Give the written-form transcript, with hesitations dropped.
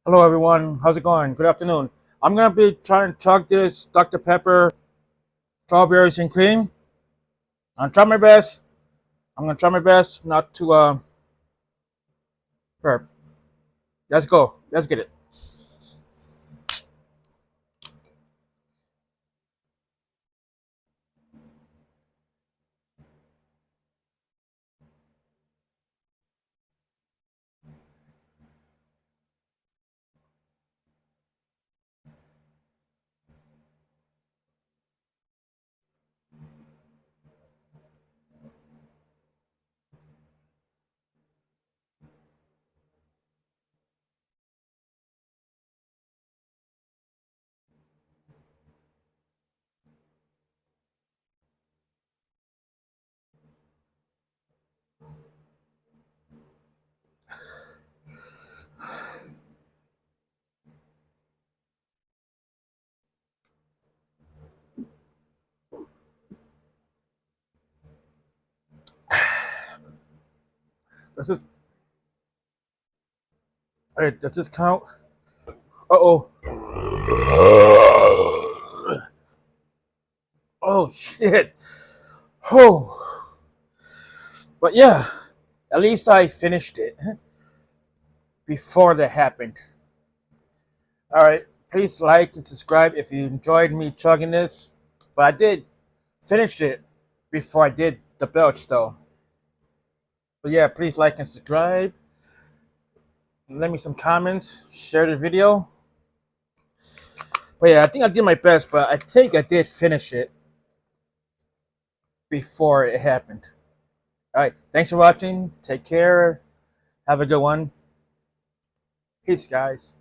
Hello everyone, how's it going? Good afternoon. I'm gonna be trying to chug this Dr. Pepper strawberries and cream. I'm try my best. I'm gonna try my best not to burp. Let's go. Let's get it. Does this Alright, does this count? Uh-oh. Oh shit. Oh. But yeah, at least I finished it before that happened. Alright, please like and subscribe if you enjoyed me chugging this. But I did finish it before I did the belch though. But yeah, please like and subscribe. Let me some comments. Share the video. But yeah, I think I did my best, but I think I did finish it before it happened. All right. Thanks for watching. Take care. Have a good one. Peace, guys.